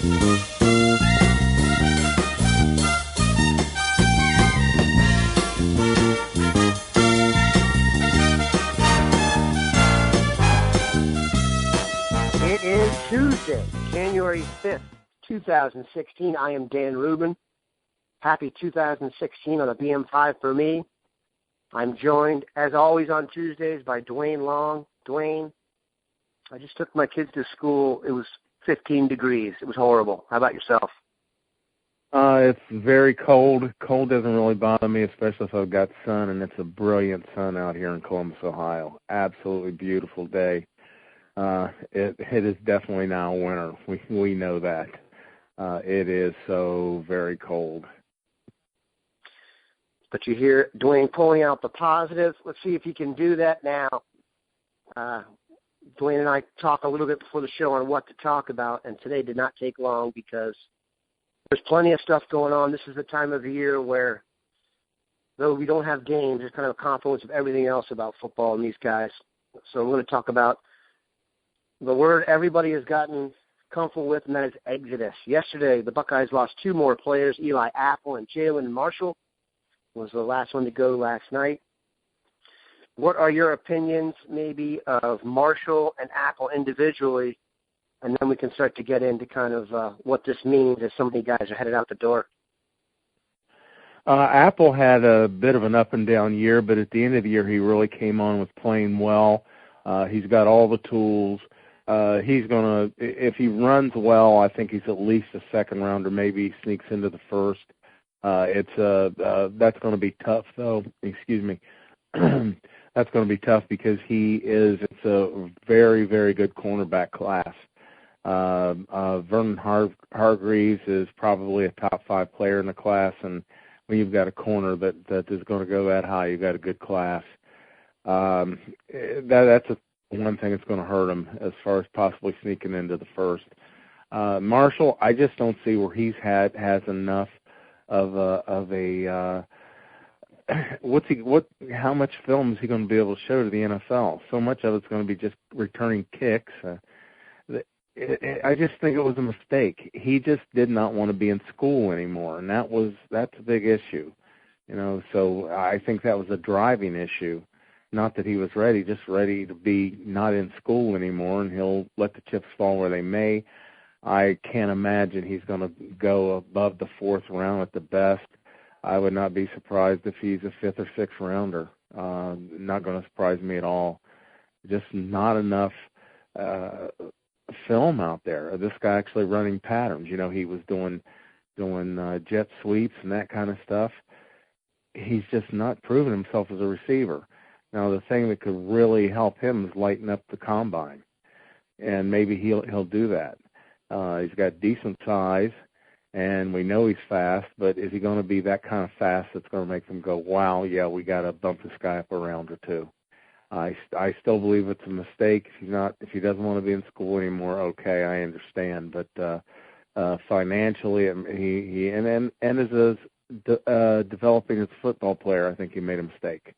It is Tuesday, January 5th, 2016. I am Dan Rubin. Happy 2016 on the BM5 for me. I'm joined, as always on Tuesdays, by Duane Long. Duane, I just took my kids to school. It was 15 degrees. It was horrible. How about yourself? It's very cold. Cold doesn't really bother me, especially if I've got sun, and it's a brilliant sun out here in Columbus, Ohio. Absolutely beautiful day. It is definitely now winter. We know that. It is so very cold. But you hear Duane pulling out the positives. Let's see if he can do that now. Duane and I talked a little bit before the show on what to talk about, and today did not take long because there's plenty of stuff going on. This is the time of the year where, though we don't have games, there's kind of a confluence of everything else about football and these guys. So we're going to talk about the word everybody has gotten comfortable with, and that is exodus. Yesterday, the Buckeyes lost two more players, Eli Apple and Jalen Marshall was the last one to go last night. What are your opinions maybe of Marshall and Apple individually? And then we can start to get into kind of what this means as so many guys are headed out the door. Apple had a bit of an up and down year, but at the end of the year he really came on with playing well. He's got all the tools. He's going to, if he runs well, I think he's at least a second rounder, maybe he sneaks into the first. That's going to be tough, though. Excuse me. That's going to be tough because it's a very, very good cornerback class. Vernon Hargreaves is probably a top 5 player in the class, and when you've got a corner that is going to go that high, you've got a good class. That's one thing that's going to hurt him as far as possibly sneaking into the first. Marshall, I just don't see where has enough of a how much film is he going to be able to show to the NFL? So much of it's going to be just returning kicks. I just think it was a mistake. He just did not want to be in school anymore, and that's a big issue. So I think that was a driving issue. Not that he was ready, just ready to be not in school anymore, and he'll let the chips fall where they may. I can't imagine he's going to go above the 4th round at the best. I would not be surprised if he's a 5th or 6th rounder. Not going to surprise me at all. Just not enough film out there. This guy actually running patterns. He was doing jet sweeps and that kind of stuff. He's just not proven himself as a receiver. Now, the thing that could really help him is lighten up the combine, and maybe he'll do that. He's got decent size, and we know he's fast, but is he going to be that kind of fast that's going to make them go, wow, yeah, we got to bump this guy up a round or two? I still believe it's a mistake. If he doesn't want to be in school anymore, okay, I understand. But financially, he as developing as a football player, I think he made a mistake.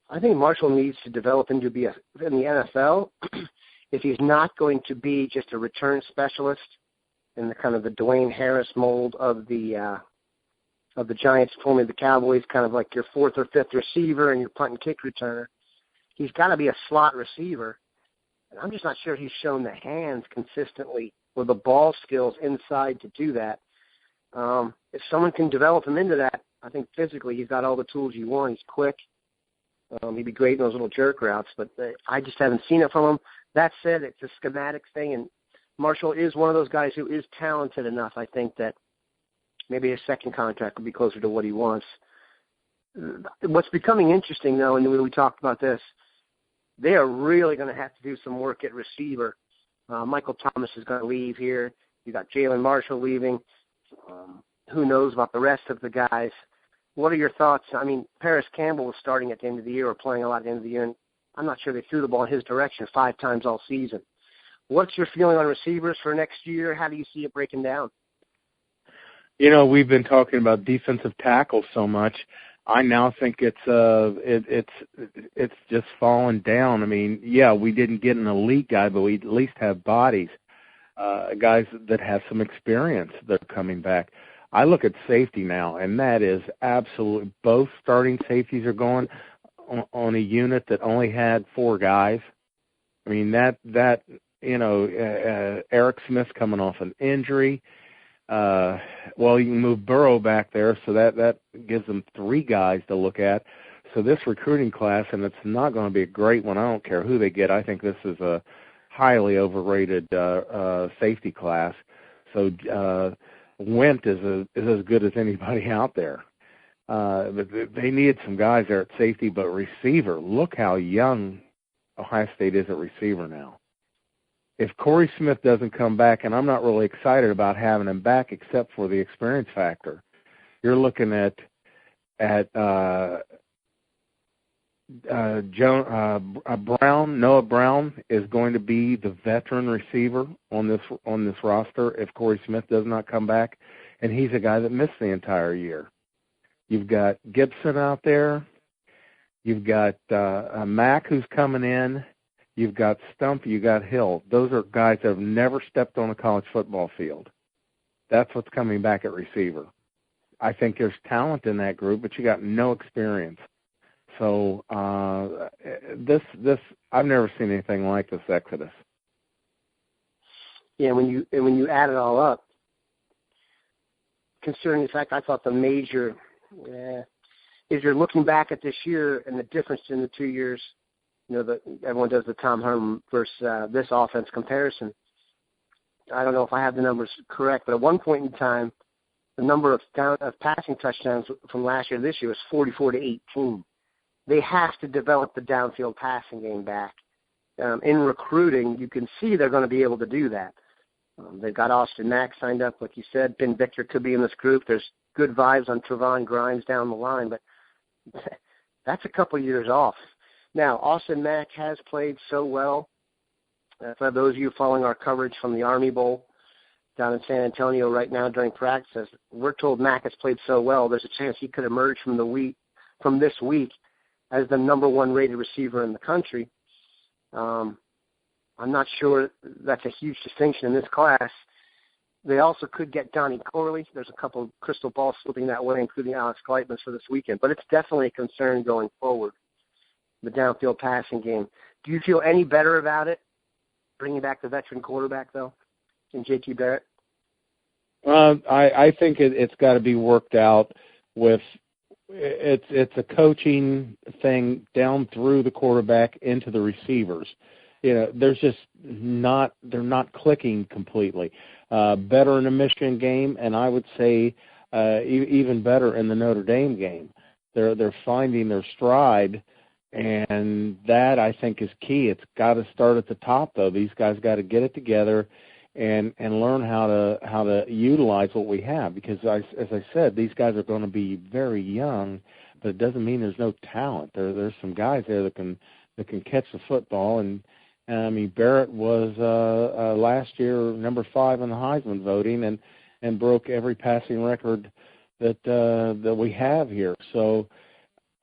I think Marshall needs to develop into in the NFL. If he's not going to be just a return specialist in the kind of the Dwayne Harris mold of the Giants, formerly the Cowboys, kind of like your 4th or 5th receiver and your punt and kick returner, he's got to be a slot receiver. And I'm just not sure he's shown the hands consistently or the ball skills inside to do that. If someone can develop him into that, I think physically he's got all the tools you want. He's quick. He'd be great in those little jerk routes, but I just haven't seen it from him. That said, it's a schematic thing, and Marshall is one of those guys who is talented enough, I think, that maybe his second contract will be closer to what he wants. What's becoming interesting, though, and we talked about this, they are really going to have to do some work at receiver. Michael Thomas is going to leave here. You got Jalen Marshall leaving. Who knows about the rest of the guys? What are your thoughts? I mean, Paris Campbell was starting at the end of the year or playing a lot at the end of the year, and I'm not sure they threw the ball in his direction 5 times all season. What's your feeling on receivers for next year? How do you see it breaking down? We've been talking about defensive tackles so much. I now think it's just fallen down. I mean, yeah, we didn't get an elite guy, but we at least have bodies. guys that have some experience that are coming back. I look at safety now, and that is absolutely both starting safeties are going on a unit that only had 4 guys. I mean, that Eric Smith's coming off an injury. Well, you can move Burrow back there, so that gives them 3 guys to look at. So this recruiting class, and it's not going to be a great one. I don't care who they get. I think this is a highly overrated safety class. So Went is as good as anybody out there. But they needed some guys there at safety, but receiver, look how young Ohio State is at receiver now. If Corey Smith doesn't come back, and I'm not really excited about having him back except for the experience factor, you're looking at Noah Brown is going to be the veteran receiver on this roster if Corey Smith does not come back, and he's a guy that missed the entire year. You've got Gibson out there. You've got Mack who's coming in. You've got Stump. You got Hill. Those are guys that have never stepped on a college football field. That's what's coming back at receiver. I think there's talent in that group, but you got no experience. So this I've never seen anything like this exodus. Yeah, when you add it all up, considering the fact I thought the major is you're looking back at this year and the difference in the 2 years. Everyone does the Tom Herman versus this offense comparison. I don't know if I have the numbers correct, but at one point in time, the number of passing touchdowns from last year to this year was 44 to 18. They have to develop the downfield passing game back. In recruiting, you can see they're going to be able to do that. They've got Austin Mack signed up, like you said. Ben Victor could be in this group. There's good vibes on Trevon Grimes down the line, but that's a couple years off. Now, Austin Mack has played so well. For those of you following our coverage from the Army Bowl down in San Antonio right now during practices, we're told Mack has played so well, there's a chance he could emerge from this week as the number 1 rated receiver in the country. I'm not sure that's a huge distinction in this class. They also could get Donnie Corley. There's a couple of crystal balls slipping that way, including Alex Kleitman for this weekend. But it's definitely a concern going forward, the downfield passing game. Do you feel any better about it, bringing back the veteran quarterback, though, in J.T. Barrett? I think it's got to be worked out with it's a coaching thing down through the quarterback into the receivers. There's just they're not clicking completely. Better in the Michigan game, and I would say even better in the Notre Dame game. They're finding their stride, and that I think is key. It's got to start at the top, though. These guys got to get it together and learn how to utilize what we have, because as I said, these guys are going to be very young, but it doesn't mean there's no talent. There's some guys there that can catch the football, and I mean Barrett was last year number 5 in the Heisman voting and broke every passing record that we have here. So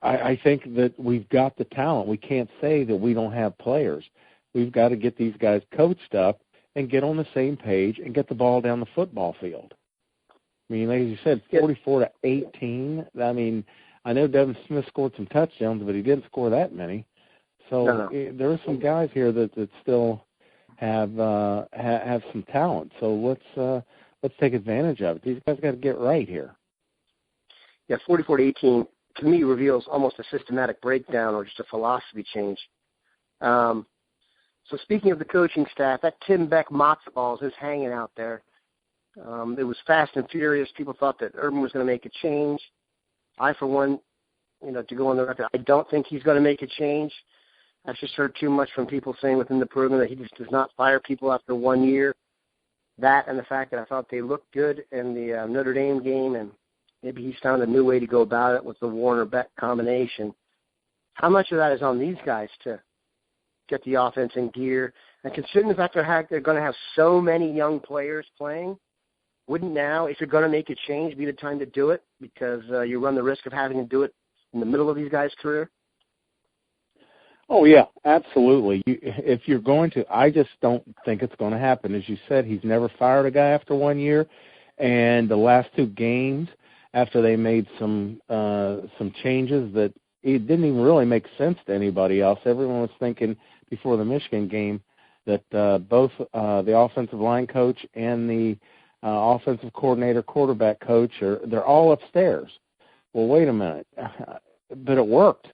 I think that we've got the talent. We can't say that we don't have players. We've got to get these guys coached up and get on the same page and get the ball down the football field. I mean, like you said, 44 to 18. I mean, I know Devin Smith scored some touchdowns, but he didn't score that many. So there are some guys here that still have some talent. So let's take advantage of it. These guys got to get right here. Yeah, 44 to 18 to me reveals almost a systematic breakdown or just a philosophy change. So speaking of the coaching staff, that Tim Beck matzo balls is hanging out there. It was fast and furious. People thought that Urban was going to make a change. I, for one, to go on the record, I don't think he's going to make a change. I've just heard too much from people saying within the program that he just does not fire people after 1 year. That and the fact that I thought they looked good in the Notre Dame game, and maybe he's found a new way to go about it with the Warner-Beck combination. How much of that is on these guys to get the offense in gear? And considering the fact they're going to have so many young players playing, wouldn't now, if you're going to make a change, be the time to do it? Because you run the risk of having to do it in the middle of these guys' career? Oh, yeah, absolutely. If you're going to, I just don't think it's going to happen. As you said, he's never fired a guy after 1 year, and the last two games, after they made some changes that it didn't even really make sense to anybody else. Everyone was thinking before the Michigan game that both the offensive line coach and the offensive coordinator, quarterback coach, they're all upstairs. Well, wait a minute. But it worked.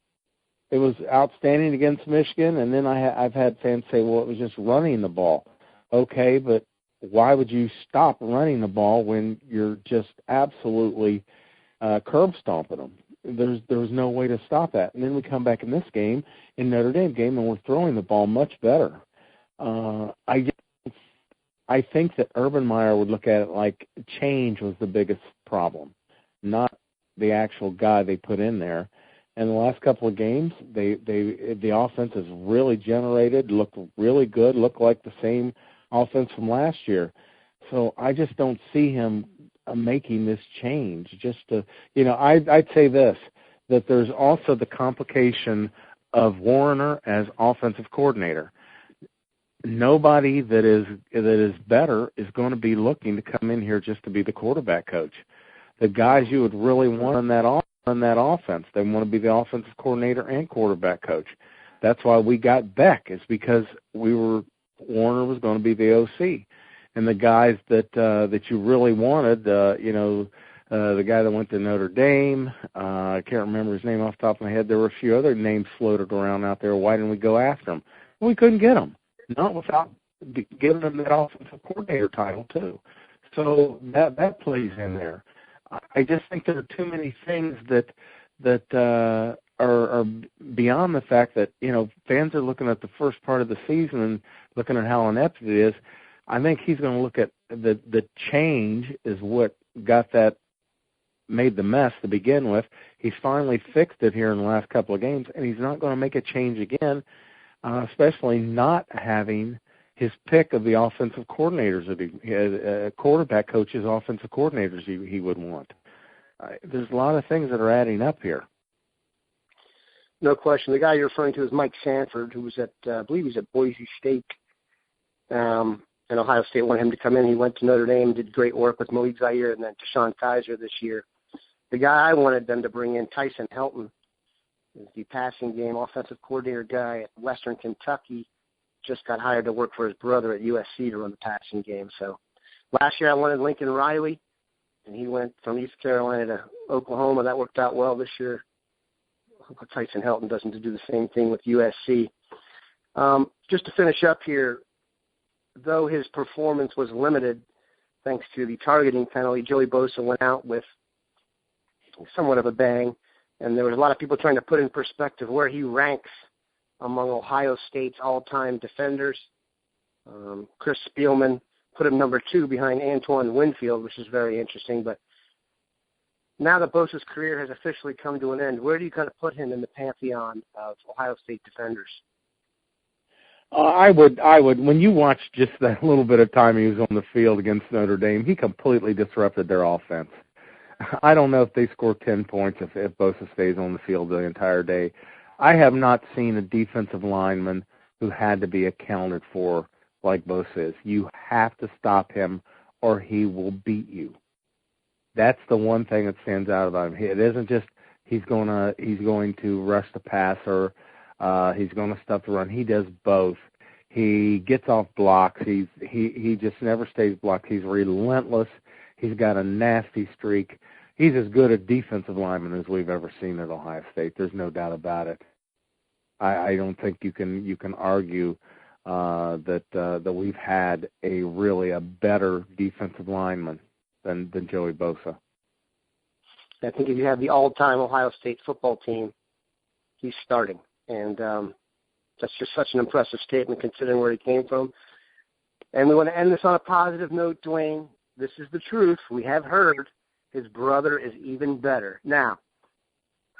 It was outstanding against Michigan, and then I've had fans say, well, it was just running the ball. Okay, but why would you stop running the ball when you're just absolutely curb stomping them? There's no way to stop that. And then we come back in this game, in Notre Dame game, and we're throwing the ball much better. I think that Urban Meyer would look at it like change was the biggest problem, not the actual guy they put in there. And the last couple of games, the offense has really generated, looked really good, looked like the same offense from last year. So I just don't see him making this change. Just to, I'd say this, that there's also the complication of Warner as offensive coordinator. Nobody that is better is going to be looking to come in here just to be the quarterback coach. The guys you would really want on that offense, they want to be the offensive coordinator and quarterback coach. That's why we got Beck, is because Warner was going to be the OC. And the guys that you really wanted, the guy that went to Notre Dame, I can't remember his name off the top of my head. There were a few other names floated around out there. Why didn't we go after them? Well, we couldn't get them, not without giving them that offensive coordinator title too. So that plays in there. I just think there are too many things that are beyond the fact that, fans are looking at the first part of the season and looking at how inept it is. I think he's going to look at the change is what made the mess to begin with. He's finally fixed it here in the last couple of games, and he's not going to make a change again, especially not having his pick of the offensive coordinators, quarterback coaches, offensive coordinators he would want. There's a lot of things that are adding up here. No question. The guy you're referring to is Mike Sanford, who was I believe he's at Boise State, and Ohio State wanted him to come in. He went to Notre Dame, did great work with Malik Zaire and then Deshaun Kaiser this year. The guy I wanted them to bring in, Tyson Helton, is the passing game offensive coordinator guy at Western Kentucky. Just got hired to work for his brother at USC to run the passing game. So last year I wanted Lincoln Riley, and he went from East Carolina to Oklahoma. That worked out well this year. Tyson Helton doesn't do the same thing with USC. Just to finish up here, though his performance was limited thanks to the targeting penalty, Joey Bosa went out with somewhat of a bang, and there was a lot of people trying to put in perspective where he ranks among Ohio State's all-time defenders. Chris Spielman put him number 2 behind Antoine Winfield, which is very interesting. But now that Bosa's career has officially come to an end, where do you kind of put him in the pantheon of Ohio State defenders? I would. When you watch just that little bit of time he was on the field against Notre Dame, he completely disrupted their offense. I don't know if they score 10 points if Bosa stays on the field the entire day. I have not seen a defensive lineman who had to be accounted for like Bosa is. You have to stop him or he will beat you. That's the one thing that stands out about him. It isn't just he's going to rush the pass or he's going to stuff the run. He does both. He gets off blocks. He just never stays blocked. He's relentless. He's got a nasty streak. He's as good a defensive lineman as we've ever seen at Ohio State. There's no doubt about it. I don't think you can argue that we've had a better defensive lineman than Joey Bosa. I think if you have the all-time Ohio State football team, he's starting, and that's just such an impressive statement considering where he came from. And we want to end this on a positive note, Duane. This is the truth. We have heard his brother is even better. Now,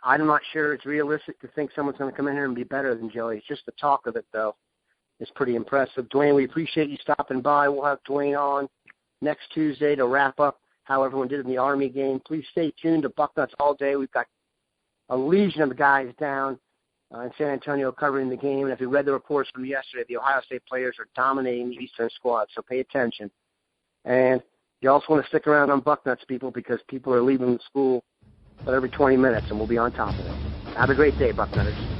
I'm not sure it's realistic to think someone's going to come in here and be better than Joey. It's just the talk of it, though, is pretty impressive. Duane, we appreciate you stopping by. We'll have Duane on next Tuesday to wrap up how everyone did in the Army game. Please stay tuned to Bucknuts all day. We've got a legion of guys down in San Antonio covering the game. And if you read the reports from yesterday, the Ohio State players are dominating the Eastern squad, so pay attention. And you also want to stick around on Bucknuts, people, because people are leaving school about every 20 minutes, and we'll be on top of it. Have a great day, Bucknutters.